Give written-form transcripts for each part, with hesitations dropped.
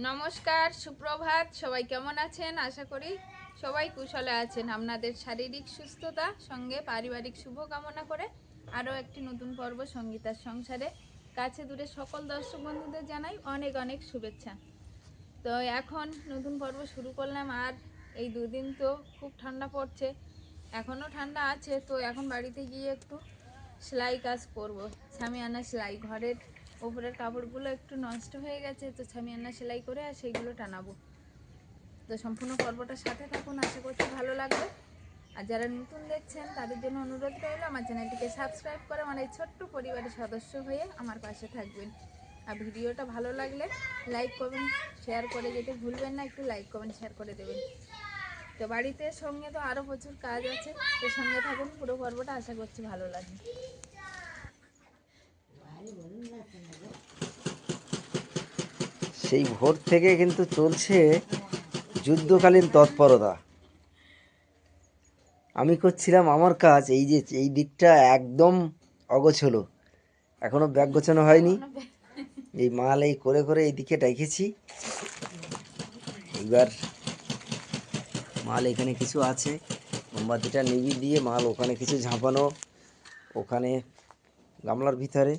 নমস্কার, সুপ্রভাত। সবাই কেমন আছেন? আশা করি সবাই কুশলে আছেন। আপনাদের শারীরিক সুস্থতা সঙ্গে পারিবারিক শুভ কামনা করে আরও একটি নতুন পর্ব সঙ্গীতার সংসারে কাছে দূরে সকল দর্শক বন্ধুদের জানাই অনেক অনেক শুভেচ্ছা। তো এখন নতুন পর্ব শুরু করলাম। আর এই দুদিন তো খুব ঠান্ডা পড়ছে, এখনও ঠান্ডা আছে। তো এখন বাড়িতে গিয়ে একটু সেলাই কাজ করব। ছামিয়ানা সেলাই, ঘরের ওপরের কাপড়গুলো একটু নষ্ট হয়ে গেছে, তো ছামিয়ানা সেলাই করে আর সেইগুলো টানাবো। তো সম্পূর্ণ পর্বটার সাথে থাকুন, আশা করছি ভালো লাগবে। আর যারা নতুন দেখছেন তাদের জন্য অনুরোধ রইল আমার চ্যানেলটিকে সাবস্ক্রাইব করে আমার এই ছোট্ট পরিবারের সদস্য হয়ে আমার পাশে থাকবেন। আর ভিডিওটা ভালো লাগলে লাইক করবেন, শেয়ার করে যেতে ভুলবেন না, একটু লাইক কমেন্ট শেয়ার করে দেবেন। তো বাড়িতে সঙ্গে তো আরও প্রচুর কাজ আছে, তো সঙ্গে থাকুন, পুরো পর্বটা আশা করছি ভালো লাগবে। সেই ভোর থেকে কিন্তু চলছে যুদ্ধকালীন তৎপরতা। আমি করছিলাম আমার কাজ, এই যে এই দিকটা একদম অগোছলো, এখনো ব্যাগ গোছানো হয়নি। এই মাল এই করে করে এই দিকে রেখেছি। এইবার মাল এখানে কিছু আছে, মোমবাতিটা নিবি দিয়ে মাল ওখানে কিছু ঝাঁপানো, ওখানে গামলার ভিতরে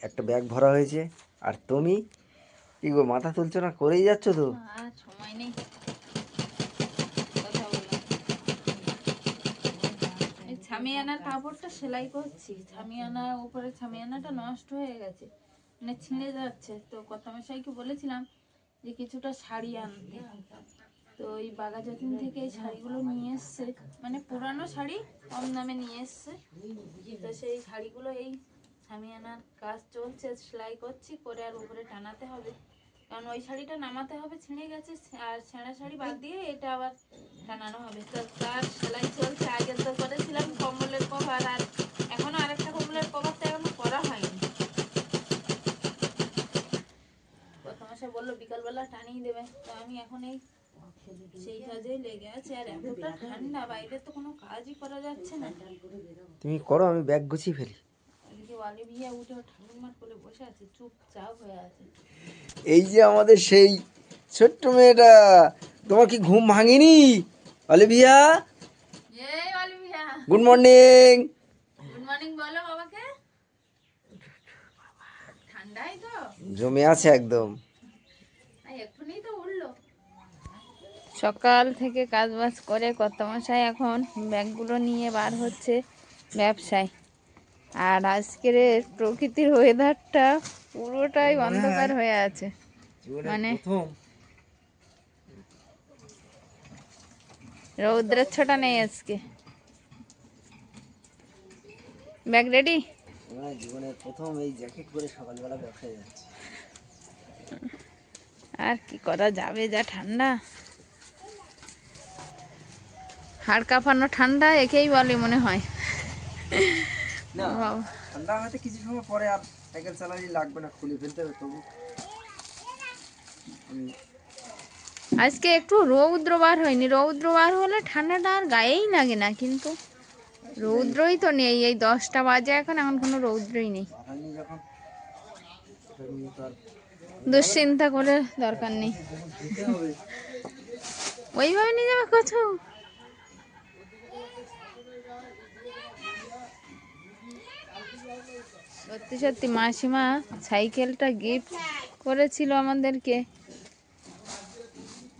একটা ব্যাগ ভরা হয়েছে। আর তুমি কি গো, মাথা তুলছো না, করেই যাচ্ছ তো? সময় নেই, ছামিয়ানার কাপড়টা সেলাই করছি। ছামিয়ানার উপরে ছামিয়ানাটা নষ্ট হয়ে গেছে, মানে ছিঁড়ে যাচ্ছে। তো কর্তামশাইকে বলেছিলাম যে কিছুটা শাড়ি আনতে। তো এই বাঘাযতীন থেকে এই শাড়িগুলো নিয়ে এসছে, মানে পুরানো শাড়ি কম দামে নিয়ে এসছে। তো সেই শাড়িগুলো এই ছামিয়ানার কাজ চলছে, সেলাই করছি করে আর উপরে টানাতে হবে, কারণ ওই শাড়িটা নামাতে হবে, ছিঁড়ে গেছে। আর ছেঁড়া শাড়ি বাদ দিয়ে এটা আবার টানানো হবে। তো তার সেলাই চলছে। আগে তো করেছিলাম কম্বলের কভার, আর এখনো আরেকটা কম্বলের কভার তো এখনো করা হয়নি। প্রথমে বললো বিকালবেলা টানিয়ে দেবে, তো আমি এখন এই সেই কাজেই লেগে আছে। আর এতটা ঠান্ডা, বাইরে তো কোনো কাজই করা যাচ্ছে না। তুমি করো, আমি ব্যাগ গুছিয়ে ফেলি। এদিকে অলিভিয়া উঠে ঠাকুমার কোলে বসে আছে, চুপচাপ হয়ে আছে। এই যে আমাদের সেই ছোট্ট মেয়েটা, তোমার কি ঘুম ভাঙেনি অলিভিয়া? এই Olivia, good morning. Good morning বলো বাবাকে। ঠান্ডাই তো জমে আছে একদম। এক্ষুনি তো উঠলো। সকাল থেকে কাজ বাজ করে কর্তামশাই এখন ব্যাগগুলো নিয়ে বার হচ্ছে ব্যবসায়। আর আজকের প্রকৃতির ওয়েদারটা পুরোটাই অন্ধকার হয়ে আছে, মানে রৌদ্রের ছোটা নেই আজকে। Bag ready? জীবনের প্রথম এই জ্যাকেট পরে সকালবেলা ব্যবসায় যাচ্ছে। আর কি করা যাবে, যা ঠান্ডা, হাড় কাঁপানো ঠান্ডা, একেই বলে মনে হয়। না, ঠান্ডা হয়তো কিছু সময় পরে আর সাইকেল চালালে লাগবে না, খুলে ফেলতে হবে। তবু আজকে একটু রৌদ্র বার হয়নি, রৌদ্র বার হলে ঠান্ডাটা আর গায়েই লাগে না, কিন্তু রৌদ্রই তো নেই। এই 10টা বাজে এখন কোনো রৌদ্রই নেই। দুশ্চিন্তা করে দরকার নেই, ওইভাবে নিয়ে যাবে কোথাও। সত্যি সত্যি মাসিমা সাইকেলটা গিফট করেছিল আমাদেরকে,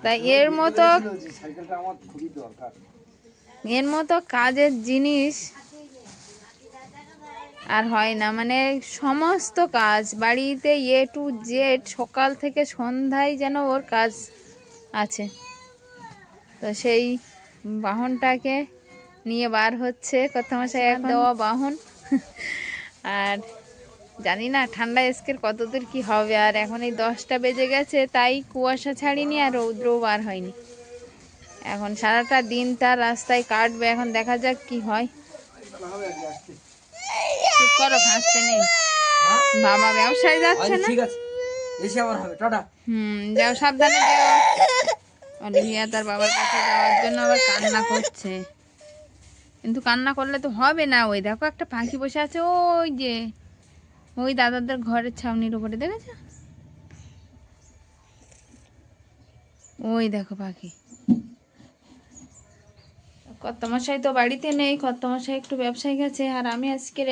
তাই এর মতো কাজের জিনিস আর হয় না। মানে সমস্ত কাজ বাড়িতে এ টু জেড, সকাল থেকে সন্ধ্যায় যেন ওর কাজ আছে। তো সেই বাহনটাকে নিয়ে বার হচ্ছে কর্তামশাই, এক দেওয়া বাহন। আর জানি না ঠান্ডা আজকের কতদূর কি হবে। আর এখন এই 10টা বেজে গেছে, তাই কুয়াশা ছাড়িনি আর রৌদ্রও বার হয়নি। এখন সারাটা দিন তার রাস্তায় কাটবে, এখন দেখা যাক কি হয়। চুপ করো, হাসতে নেই। বাবা ব্যবসায় যাচ্ছে না? যাও, সাবধানে যাও। অলিভিয়া তার বাবার কাছে যাওয়ার জন্য আবার কান্না করছে, কিন্তু কান্না করলে তো হবে না। ওই দেখো একটা পাখি বসে আছে, ওই যে ওই দাদাদের ঘরের ছাউনির উপরে, দেখেছো? ওই দেখো পাখি। কর্তামশাই তো বাড়িতে নেই, কর্তামশাই একটু ব্যবসায় গেছে, আর আমি আজকে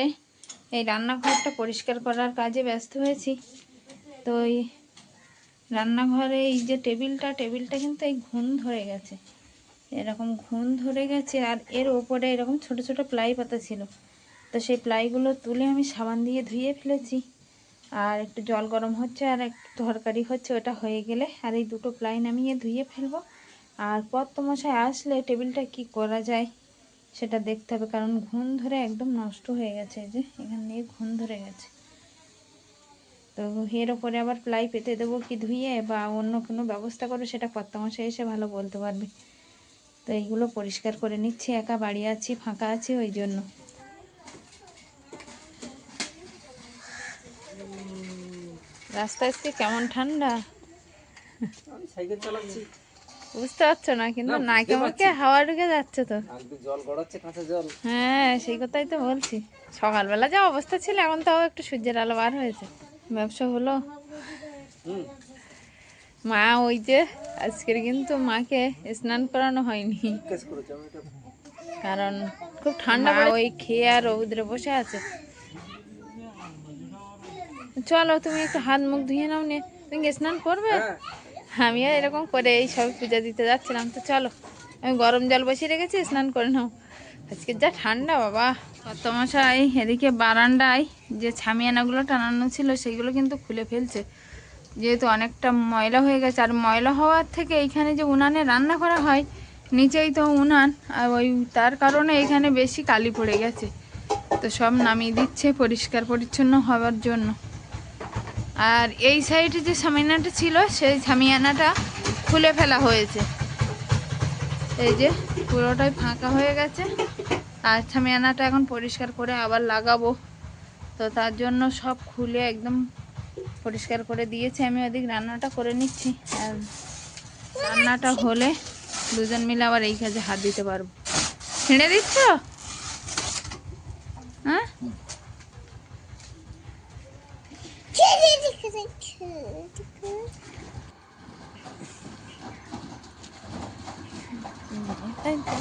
এই রান্নাঘরটা পরিষ্কার করার কাজে ব্যস্ত হয়েছি। তো এই রান্নাঘরে এই যে টেবিলটা কিন্তু এই ঘুণ ধরে গেছে, এরকম ঘুণ ধরে গেছে, আর এর ওপরে এরকম ছোট ছোট প্লাই পাতা ছিল। তো সেই প্লাইগুলো তুলে আমি সাবান দিয়ে ধুয়ে ফেলেছি, আর একটু জল গরম হচ্ছে আর একটু তরকারি হচ্ছে, ওটা হয়ে গেলে আর এই দুটো প্লাই নামিয়ে ধুয়ে ফেলবো। আর কর্তামশাই আসলে টেবিলটা কি করা যায় সেটা দেখতে হবে, কারণ ঘুণ ধরে একদম নষ্ট হয়ে গেছে, এই যে এখান দিয়ে ঘুণ ধরে গেছে। তো এর ওপরে আবার প্লাই পেতে দেবো কি ধুয়ে, বা অন্য কোনো ব্যবস্থা করে, সেটা কর্তামশাই এসে ভালো বলতে পারবে। তো এইগুলো পরিষ্কার করে নিচ্ছি, একা বাড়ি আছি, ফাঁকা আছি, ওই জন্য। রাস্তা আজকে কেমন ঠান্ডা আমি সাইকেল চালাচ্ছি, বুঝতে পারছো না, কিন্তু না, বুঝতে নাকে মুখে পারছি। হাওয়া ঢুকে যাচ্ছে তো। একটু জল গড়াচ্ছে, কাঁচা জল। হ্যাঁ, সেই কথাই তো বলছি। সকালবেলা যা অবস্থা ছিল, এখন তাও একটু সূর্যের আলো বার হয়েছে। ব্যবসা হলো। হুম। মা ওই যে আজকের কিন্তু মাকে স্নান করানো হয়নি, জিজ্ঞেস করেছি আমি এটা। কারণ খুব ঠান্ডা পড়ে, ওই খেয়ে আর রৌদ্রে বসে আছে। চলো তুমি একটু হাত মুখ ধুয়ে নাও, নে তুমি কি স্নান করবে? হ্যাঁ। আমিও এরকম করে এই সব পূজা দিতে যাচ্ছিলাম, তো চলো আমি গরম জল বসিয়ে রেখেছি, স্নান করে নাও। আজকে যা ঠান্ডা বাবা। কর্তামশাই এদিকে বারান্দায় যে ছামিয়ানাগুলো টানানো ছিল সেগুলো কিন্তু খুলে ফেলছে, যেহেতু অনেকটা ময়লা হয়ে গেছে। আর ময়লা হওয়ার থেকে এইখানে যে উনানে রান্না করা হয়, নিচেই তো উনান, আর ওই তার কারণে এখানে বেশি কালি পড়ে গেছে। তো সব নামিয়ে দিচ্ছে পরিষ্কার পরিচ্ছন্ন হওয়ার জন্য। আর এই সাইডে যে ছামিয়ানাটা ছিল সেই ছামিয়ানাটা খুলে ফেলা হয়েছে, এই যে পুরোটাই ফাঁকা হয়ে গেছে। আর ছামিয়ানাটা এখন পরিষ্কার করে আবার লাগাবো, তো তার জন্য সব খুলে একদম পরিষ্কার করে দিয়েছি। আমি ওদিক রান্নাটা করে নিচ্ছি, আর রান্নাটা হলে দুজন মিলে আবার এই কাজে হাত দিতে পারবো। ছিঁড়ে দিচ্ছ? হ্যাঁ, তাই তো।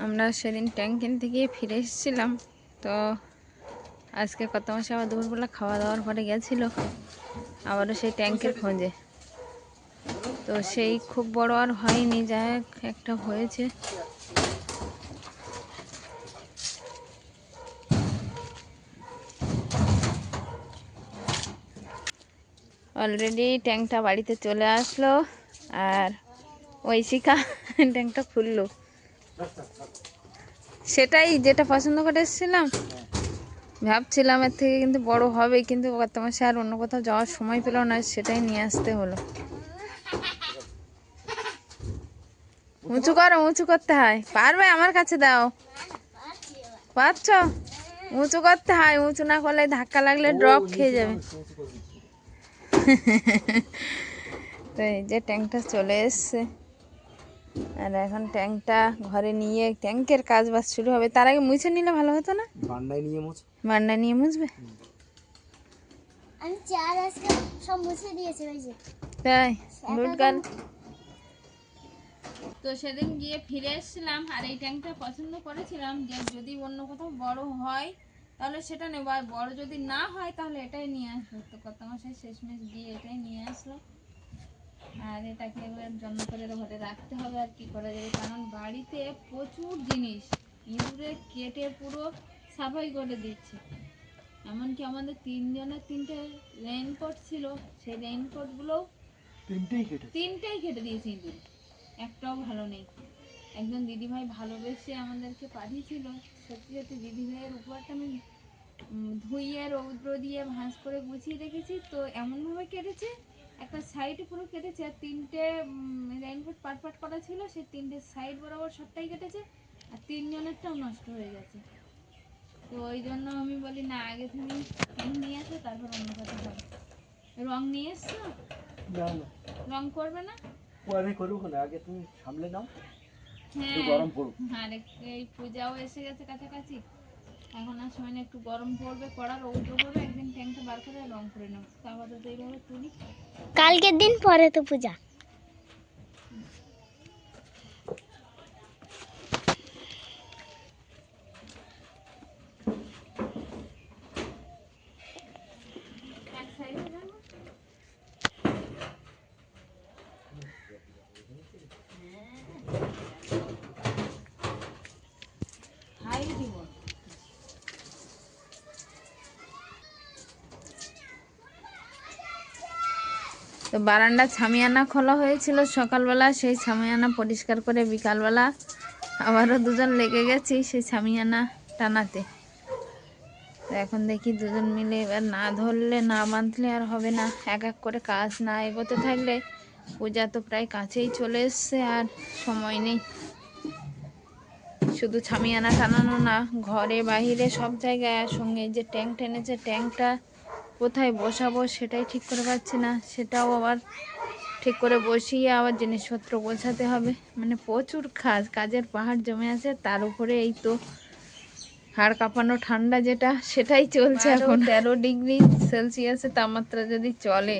আমরা সেদিন ট্যাঙ্কিন থেকে ফিরে এসেছিলাম, তো আজকে কর্তামশাই আবার দুপুরবেলা খাওয়া দাওয়ার পরে গেছিলো আবারও সেই ট্যাঙ্কের খোঁজে। তো সেই খুব বড় আর হয়নি, যা হোক একটা হয়েছে। অলরেডি ট্যাঙ্কটা বাড়িতে চলে আসলো, আর ওই শিখা ট্যাঙ্কটা খুললো। সেটাই যেটা পছন্দ করে এসেছিলাম, ভাবছিলাম এর থেকে কিন্তু বড় হবে, কিন্তু কর্তামশাই আর অন্য কোথাও যাওয়ার সময় পেল না, সেটাই নিয়ে আসতে হলো। উঁচু করো, উঁচু করতে হয়, পারবে? আমার কাছে দাও, পারছ? উঁচু করতে হয়, উঁচু না করলে ধাক্কা লাগলে ড্রপ খেয়ে যাবে। তো এই যে ট্যাঙ্কটা চলে এসছে, আর এখন ট্যাঙ্কটা ঘরে নিয়ে ট্যাঙ্কের কাজ বাজ শুরু হবে। তার আগে মুছে নিলে ভালো হতো না? বান্ডায় নিয়ে মুছ। বান্ডা নিয়ে মুছবে? আমি চার আজকে সব মুছে দিয়েছি, ওই যে তাই লুটগাল। তো সেদিন গিয়ে ফিরে এসেছিলাম, আর এই ট্যাঙ্কটা পছন্দ করেছিলাম যে যদি অন্য কোথাও বড় হয় তাহলে সেটা নেব, আর বড় যদি না হয় তাহলে এটাই নিয়ে আসবো। তো কর্তামশাই শেষমেশ গিয়ে এটাই নিয়ে আসলো, আর এটাকে এবার যত্ন করে ঘরে রাখতে হবে। আর কি করা যাবে, কারণ বাড়িতে প্রচুর জিনিস ইঁদুরে কেটে পুরো সাফাই করে দিচ্ছে। এমনকি আমাদের তিনজনের তিনটে রেইনকোট ছিল, সেই রেইনকোটগুলোও তিনটেই কেটে দিয়েছে ইঁদুর, একটাও ভালো নেই। একজন দিদিভাই ভালোবেসে আমাদেরকে পাঠিয়েছিল, সত্যি সত্যি দিদিভাইয়ের উপরটা আমি ধুইয়ে রৌদ্র দিয়ে ভাঁজ করে গুছিয়ে রেখেছি, তো এমনভাবে কেটেছে, একটা সাইডে পুরো কেটেছে, আর তিনটে রেইনকোট পাট পাট করা ছিল, সেই তিনটে সাইড বরাবর সবটাই কেটেছে। আর 3 জনেরটাও নষ্ট হয়ে গেছে। তো ওই জন্য আমি বলি না, আগে তুমি পেন নিয়ে আসো, তারপর অন্য কথা হবে। রং নিয়ে এসছো? না না, রং করবে না? পরে করবো না, আগে তুমি সামলে নাও, একটু হ্যাঁ, গরম পড়ুক। আর এই পূজাও এসে গেছে কাছাকাছি, এখন আর সময় নেই, একটু গরম পড়বে, পড়া রৌদ্র পড়বে, একদিন ট্যাঙ্কটা বার করে রং করে নেবো। তারপরে তো এইভাবে তুলি। কালকের দিন পরে তো পূজা। এক সাইডে যাবো। হাই দিব। তো বারান্দা ছামিয়ানা খোলা হয়েছিল সকালবেলা, সেই ছামিয়ানা পরিষ্কার করে বিকালবেলা আবারও দুজন লেগে গেছি সেই ছামিয়ানা টানাতে। তো এখন দেখি দুজন মিলে এবার না ধরলে না বাঁধলে আর হবে না, এক এক করে কাজ না এগোতে থাকলে পূজা তো প্রায় কাছেই চলে এসছে, আর সময় নেই। শুধু ছামিয়ানা টানানো না, ঘরে বাহিরে সব জায়গায় একসঙ্গে। যে ট্যাঙ্ক টেনেছে, ট্যাঙ্কটা কোথায় বসাবো সেটাই ঠিক করে পাচ্ছি না, সেটাও আবার ঠিক করে বসিয়ে আবার জিনিসপত্র গোছাতে হবে। মানে প্রচুর কাজের পাহাড় জমে আছে, তার উপরে এই তো হাড় কাঁপানো ঠান্ডা যেটা, সেটাই চলছে এখন। 13 ডিগ্রি সেলসিয়াসের তাপমাত্রা যদি চলে,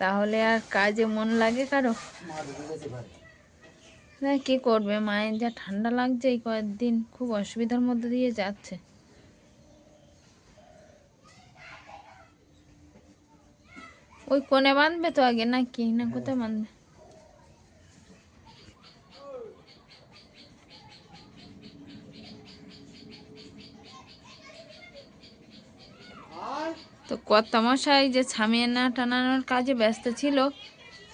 তাহলে আর কাজে মন লাগে কারো? না, কি করবে, মায়ের যা ঠান্ডা লাগছে এই কয়েকদিন, খুব অসুবিধার মধ্যে দিয়ে যাচ্ছে। ওই কোণে বাঁধবে তো আগে, নাকি না কোথায় বাঁধবে? তো কর্তামশাই যে ছামিয়ানা টানানোর কাজে ব্যস্ত ছিল,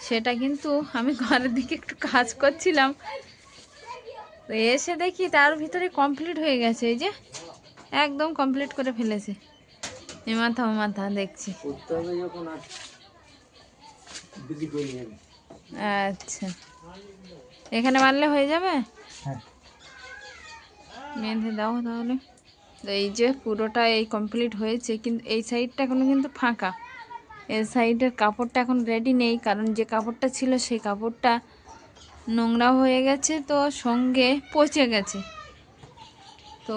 সেটা কিন্তু আমি ঘরের দিকে একটু কাজ করছিলাম, তো এসে দেখি তার ভিতরে কমপ্লিট হয়ে গেছে। এই যে একদম কমপ্লিট করে ফেলেছে, এ মাথা ও মাথা দেখছি। আচ্ছা, এখানে মারলে হয়ে যাবে? বেঁধে দাও তাহলে। তো এই যে পুরোটা এই কমপ্লিট হয়েছে, কিন্তু এই সাইডটা এখনো কিন্তু ফাঁকা। এই সাইডের কাপড়টা এখন রেডি নেই, কারণ যে কাপড়টা ছিল সেই কাপড়টা নোংরা হয়ে গেছে, তো সঙ্গে পচে গেছে। তো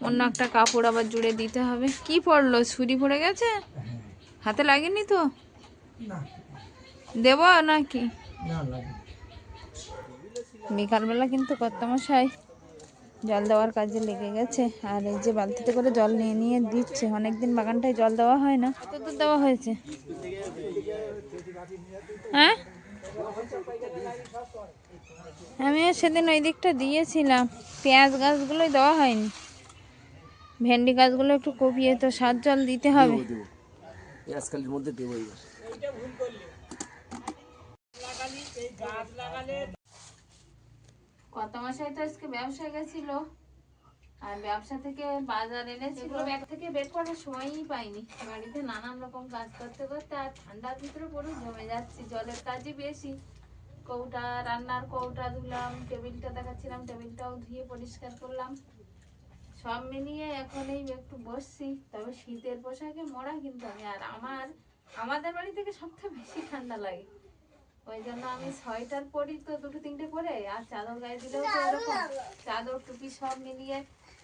অন্য একটা কাপড় আবার জুড়ে দিতে হবে। কি পড়লো, ছুরি পড়ে গেছে? হাতে লাগেনি তো? দেবো নাকি? বিকালবেলা কিন্তু কর্তামশাই জল দেওয়ার কাজে লেগে গেছে, আর এই যে বালতিতে করে জল নিয়ে নিয়ে দিচ্ছে। অনেকদিন বাগানটায় জল দেওয়া হয় না। কত দূর দেওয়া হয়েছে? হ্যাঁ, আমিও সেদিন ওই দিকটা দিয়েছিলাম। পেঁয়াজ গাছগুলোই দেওয়া হয়নি, ভেন্ডি গাছগুলো একটু কপিয়ে তো সার জল দিতে হবে। আজকালের মধ্যে দেবো এবার। কর্তামশাই তো আজকে ব্যবসায় গেছিল, আর ব্যবসা থেকে বাজার এনেছিল, ব্যাগ থেকে বের করার সময়ই পাইনি। বাড়িতে নানান রকম কাজ করতে করতে আর ঠান্ডার ভিতরে পুরো জমে যাচ্ছি, জলের কাজই বেশি। কৌটা, রান্নার কৌটা ধুলাম, টেবিলটা দেখাচ্ছিলাম, টেবিলটাও ধুয়ে পরিষ্কার করলাম। সব মিলিয়ে এখন এই একটু বসছি। তবে শীতের পোশাকে মোড়া, কিন্তু আমি আর আমাদের বাড়ি থেকে সবথেকে বেশি ঠান্ডা লাগে, ওই জন্য আমি সোয়েটার পরি তো দুটো তিনটে করে, আর চাদর গায়ে দিলেও তো এরকম চাদর টুপি সব মিলিয়ে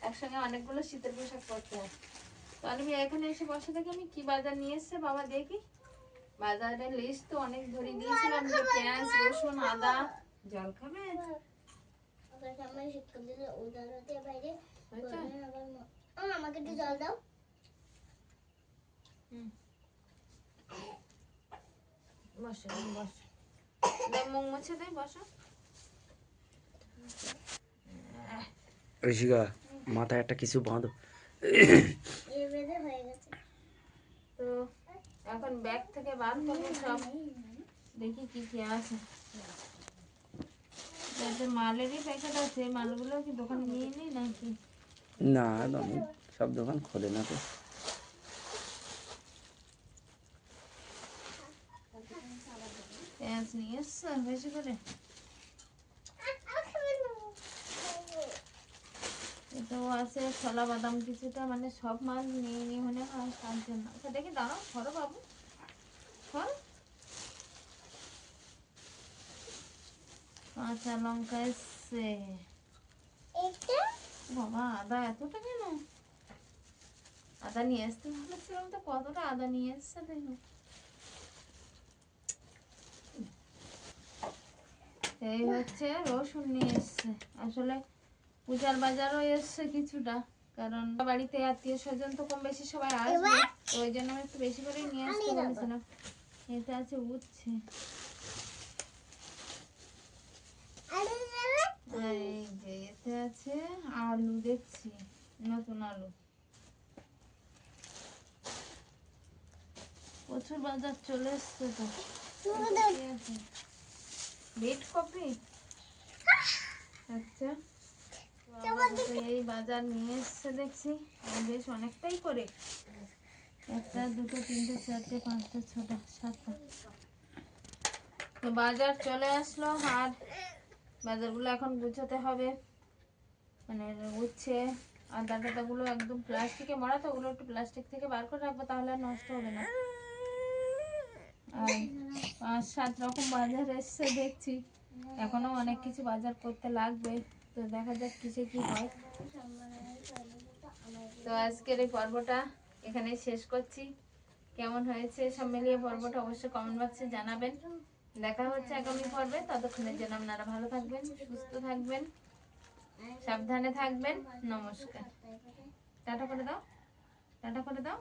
একসঙ্গে অনেকগুলো শীতের পোশাক পরতে হয়। তো আমি এখানে এসে বসে থেকে আমি কি বাজার নিয়ে এসছে বাবা দেখি। বাজারের লিস্ট তো অনেক ধরে দিয়েছিলাম, যে পেঁয়াজ, রসুন, আদা। জল খাবে? আমাকে একটু জল দাও। বসো বসো, মুখ মুছে দেয়, বসো। ঋষিকা, মাথায় একটা কিছু বাঁধো। তো এখন ব্যাগ থেকে বার করবো সব, দেখি কি কি আছে। যাতে মালেরই প্যাকেট আছে, মালগুলো কি দোকান নিয়ে নিই নাকি? না, আমি সব দোকান খোলে না তো। পেঁয়াজ নিয়ে এসছো বেশি করে? এটাও আছে ছোলা বাদাম কিছুটা, মানে সব মাছ নিয়ে নিয়ে মনে হয় তার জন্য। আচ্ছা দেখি দাঁড়াও, ধরো বাবু, ধর। কাঁচা লঙ্কা এসছে। এটা বাবা আদা এতটা কেন? আদা নিয়ে আসতে বলেছিলাম তো, কতটা আদা নিয়ে এসছে দেখো। এই হচ্ছে রসুন নিয়ে এসছে। আসলে পূজার বাজারও এসছে কিছুটা, কারণ বাড়িতে আত্মীয় স্বজন তো কম বেশি সবাই আসবে, তো ওই জন্য আমি একটু বেশি করে নিয়ে আসতে বলেছিলাম। এটা আছে উচ্ছে, আর এই যে এতে আছে আলু, দেখছি নতুন আলু। প্রচুর বাজার চলে এসছে তো। এটা কি আছে? Red coffee. আচ্ছা, আপাতত এই বাজার নিয়ে এসছে দেখছি, আর বেশ অনেকটাই করে। একটা, দুটো, তিনটে, চারটে, পাঁচটা, ছটা, সাতটা। তো বাজার চলে আসলো, আর বাজারগুলো এখন গুছাতে হবে। মানে উচ্ছে আর ডাটাগুলো একদম প্লাস্টিকে মরা, তো ওগুলো একটু প্লাস্টিক থেকে বার করে রাখবো, তাহলে আর নষ্ট হবে না। আর 5-7 রকম বাজার এসছে দেখছি, এখনো অনেক কিছু বাজার করতে লাগবে। তো দেখা যাক কিসে কি হয়। তো আজকের এই পর্বটা এখানে শেষ করছি। কেমন হয়েছে সব মিলিয়ে পর্বটা অবশ্যই কমেন্ট বক্সে জানাবেন। দেখা হচ্ছে আগামী পর্বে, ততক্ষণের জন্য আপনারা ভালো থাকবেন, সুস্থ থাকবেন, সাবধানে থাকবেন। নমস্কার। টাটা করে দাও, টাটা করে দাও।